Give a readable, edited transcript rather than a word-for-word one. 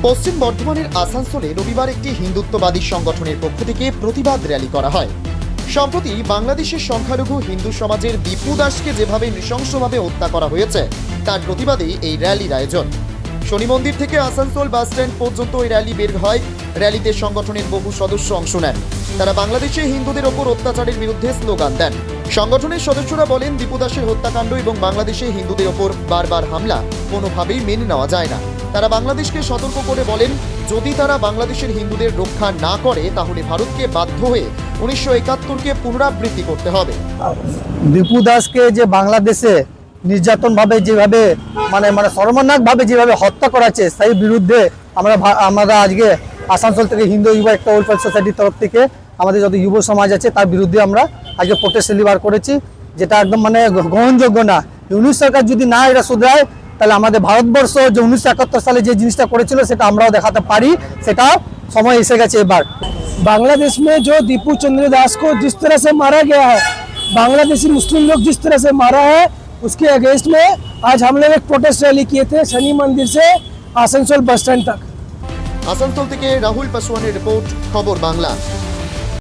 পশ্চিম বর্ধমানের আসানসোলে রবিবার একটি হিন্দুত্ববাদী সংগঠনের পক্ষ থেকে প্রতিবাদ র্যালি করা হয়। সম্প্রতি বাংলাদেশের সংখ্যালঘু হিন্দু সমাজের দীপু দাসকে যেভাবে নৃশংসভাবে হত্যা করা হয়েছে তার প্রতিবাদে এই র্যালির আয়োজন। শনি মন্দির থেকে আসানসোল বাস স্ট্যান্ড পর্যন্ত এই র্যালি বের হয়। র্যালিতে সংগঠনের বহু সদস্য অংশ নেন। তারা বাংলাদেশে হিন্দুদের ওপর অত্যাচারের বিরুদ্ধে স্লোগান দেন। সংগঠনের সদস্যরা বলেন, দীপু দাসের হত্যাকাণ্ড এবং বাংলাদেশে হিন্দুদের ওপর বারবার হামলা কোনোভাবেই মেনে নেওয়া যায় না। তারা বাংলাদেশকে সতর্ক করে বলেন, যদি তারা বাংলাদেশের হিন্দুদের রক্ষা না করে তাহলে ভারতকে বাধ্য হয়ে 1971কে পুনরাবৃত্তি করতে হবে। দীপু দাসকে যে বাংলাদেশে নির্যাতনভাবে যেভাবে মানে সর্বনাকভাবে যেভাবে হত্যা করাচ্ছে সেই বিরুদ্ধে আমরা আজকে আসানসোল থেকে হিন্দু যুব একটা ওয়েলফেয়ার সোসাইটির তরফ থেকে আমাদের যত যুব সমাজ আছে তার বিরুদ্ধে আমরা আজকে প্রোটেস্ট সেলিব্রেট করেছি, যেটা একদম গ্রহণযোগ্য না। ইউনিশ সরকার যদি না এটা শুধরায় তাহলে আমাদের ভারতবর্ষ যে 1971 সালে যে জিনিসটা করেছিল সেটা আমরাও দেখাতে পারি, সেটা সময় এসে গেছে এবার। बांग्लादेश में जो दीपू चंद्र दास को जिस तरह से मारा गया है, बांग्लादेशी मुस्लिम लोग जिस तरह से मारा है, उसके अगेंस्ट में आज हम लोग एक प्रोटेस्ट रैली किए थे शनि मंदिर से आसनसोल बस स्टैंड तक। আসানসোল থেকে রাহুল পাসওয়ানের রিপোর্ট, খবর বাংলা।